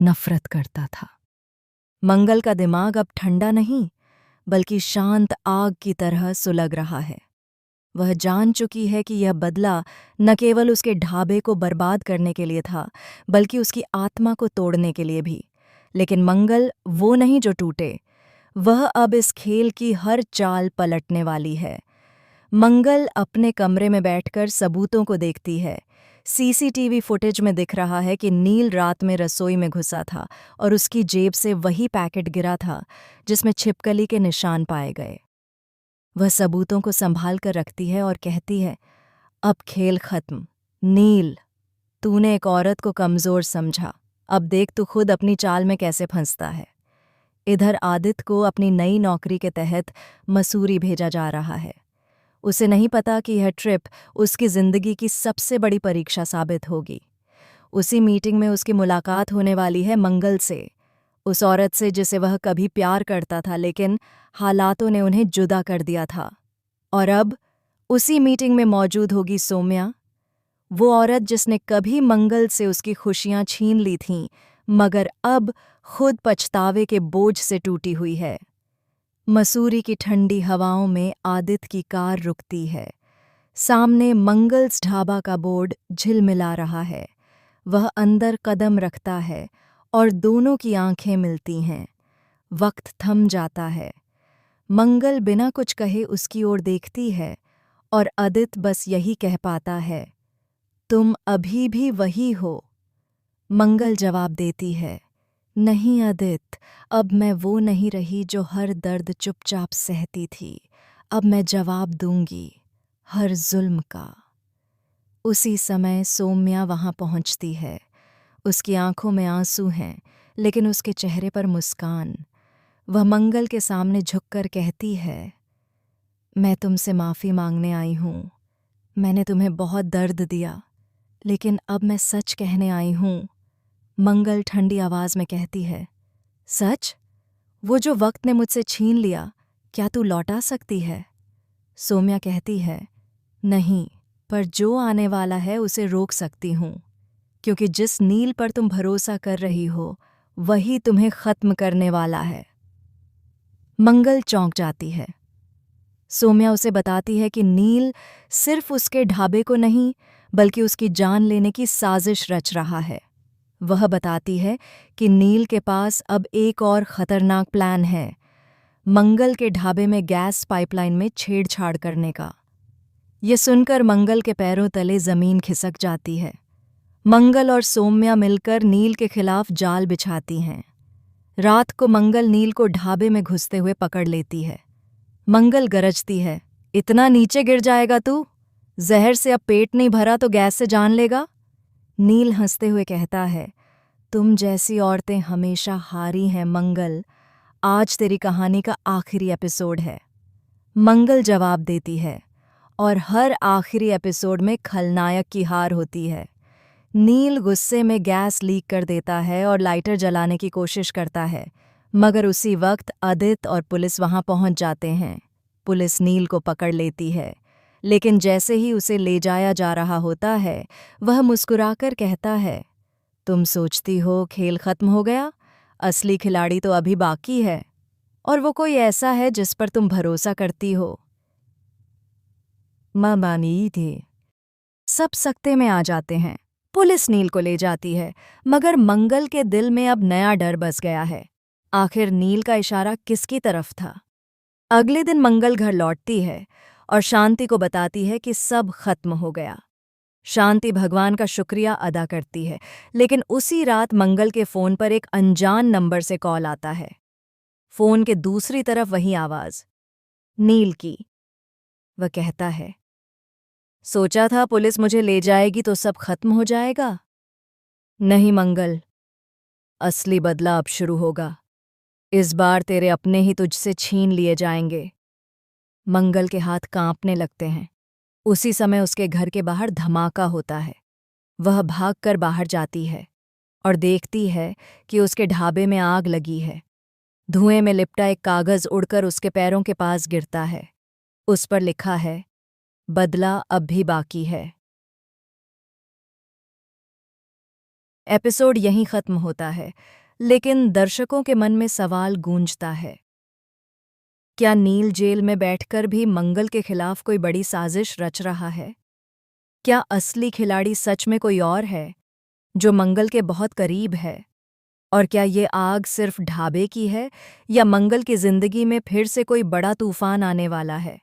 नफरत करता था। मंगल का दिमाग अब ठंडा नहीं बल्कि शांत आग की तरह सुलग रहा है। वह जान चुकी है कि यह बदला न केवल उसके ढाबे को बर्बाद करने के लिए था बल्कि उसकी आत्मा को तोड़ने के लिए भी। लेकिन मंगल वो नहीं जो टूटे। वह अब इस खेल की हर चाल पलटने वाली है। मंगल अपने कमरे में बैठकर सबूतों को देखती है। सीसीटीवी फुटेज में दिख रहा है कि नील रात में रसोई में घुसा था और उसकी जेब से वही पैकेट गिरा था जिसमें छिपकली के निशान पाए गए। वह सबूतों को संभाल कर रखती है और कहती है, अब खेल खत्म। नील, तूने एक औरत को कमजोर समझा, अब देख तू खुद अपनी चाल में कैसे फंसता है। इधर आदित्य को अपनी नई नौकरी के तहत मसूरी भेजा जा रहा है। उसे नहीं पता कि यह ट्रिप उसकी जिंदगी की सबसे बड़ी परीक्षा साबित होगी। उसी मीटिंग में उसकी मुलाकात होने वाली है मंगल से, उस औरत से जिसे वह कभी प्यार करता था लेकिन हालातों ने उन्हें जुदा कर दिया था। और अब उसी मीटिंग में मौजूद होगी सौम्या, वो औरत जिसने कभी मंगल से उसकी खुशियां छीन ली थीं मगर अब खुद पछतावे के बोझ से टूटी हुई है। मसूरी की ठंडी हवाओं में आदित्य की कार रुकती है। सामने मंगल्स ढाबा का बोर्ड झिलमिला रहा है। वह अंदर कदम रखता है और दोनों की आंखें मिलती हैं। वक्त थम जाता है। मंगल बिना कुछ कहे उसकी ओर देखती है और आदित्य बस यही कह पाता है, तुम अभी भी वही हो। मंगल जवाब देती है, नहीं आदित्य, अब मैं वो नहीं रही जो हर दर्द चुपचाप सहती थी। अब मैं जवाब दूंगी हर जुल्म का। उसी समय सौम्या वहां पहुंचती है। उसकी आंखों में आंसू हैं लेकिन उसके चेहरे पर मुस्कान। वह मंगल के सामने झुककर कहती है, मैं तुमसे माफ़ी मांगने आई हूँ। मैंने तुम्हें बहुत दर्द दिया लेकिन अब मैं सच कहने आई हूँ। मंगल ठंडी आवाज़ में कहती है, सच? वो जो वक्त ने मुझसे छीन लिया, क्या तू लौटा सकती है? सौम्या कहती है, नहीं, पर जो आने वाला है उसे रोक सकती हूँ, क्योंकि जिस नील पर तुम भरोसा कर रही हो वही तुम्हें ख़त्म करने वाला है। मंगल चौंक जाती है। सौम्या उसे बताती है कि नील सिर्फ उसके ढाबे को नहीं बल्कि उसकी जान लेने की साजिश रच रहा है। वह बताती है कि नील के पास अब एक और खतरनाक प्लान है, मंगल के ढाबे में गैस पाइपलाइन में छेड़छाड़ करने का। ये सुनकर मंगल के पैरों तले जमीन खिसक जाती है। मंगल और सौम्या मिलकर नील के खिलाफ जाल बिछाती हैं। रात को मंगल नील को ढाबे में घुसते हुए पकड़ लेती है। मंगल गरजती है, इतना नीचे गिर जाएगा तू? जहर से अब पेट नहीं भरा तो गैस से जान लेगा? नील हंसते हुए कहता है, तुम जैसी औरतें हमेशा हारी हैं मंगल, आज तेरी कहानी का आखिरी एपिसोड है। मंगल जवाब देती है और हर आखिरी एपिसोड में खलनायक की हार होती है। नील गुस्से में गैस लीक कर देता है और लाइटर जलाने की कोशिश करता है, मगर उसी वक्त आदित्य और पुलिस वहां पहुंच जाते हैं। पुलिस नील को पकड़ लेती है, लेकिन जैसे ही उसे ले जाया जा रहा होता है वह मुस्कुराकर कहता है, तुम सोचती हो खेल खत्म हो गया? असली खिलाड़ी तो अभी बाकी है, और वो कोई ऐसा है जिस पर तुम भरोसा करती हो। माँ बानी थे। सब सकते में आ जाते हैं। पुलिस नील को ले जाती है, मगर मंगल के दिल में अब नया डर बस गया है। आखिर नील का इशारा किसकी तरफ था? अगले दिन मंगल घर लौटती है और शांति को बताती है कि सब खत्म हो गया। शांति भगवान का शुक्रिया अदा करती है, लेकिन उसी रात मंगल के फोन पर एक अनजान नंबर से कॉल आता है। फोन के दूसरी तरफ वही आवाज, नील की। वह कहता है, सोचा था पुलिस मुझे ले जाएगी तो सब खत्म हो जाएगा। नहीं मंगल, असली बदला अब शुरू होगा। इस बार तेरे अपने ही तुझसे छीन लिए जाएंगे। मंगल के हाथ कांपने लगते हैं। उसी समय उसके घर के बाहर धमाका होता है। वह भागकर बाहर जाती है और देखती है कि उसके ढाबे में आग लगी है। धुएं में लिपटा एक कागज उड़कर उसके पैरों के पास गिरता है। उस पर लिखा है, बदला अब भी बाकी है। एपिसोड यहीं खत्म होता है, लेकिन दर्शकों के मन में सवाल गूंजता है। क्या नील जेल में बैठकर भी मंगल के खिलाफ कोई बड़ी साजिश रच रहा है? क्या असली खिलाड़ी सच में कोई और है, जो मंगल के बहुत करीब है? और क्या ये आग सिर्फ ढाबे की है, या मंगल की जिंदगी में फिर से कोई बड़ा तूफान आने वाला है?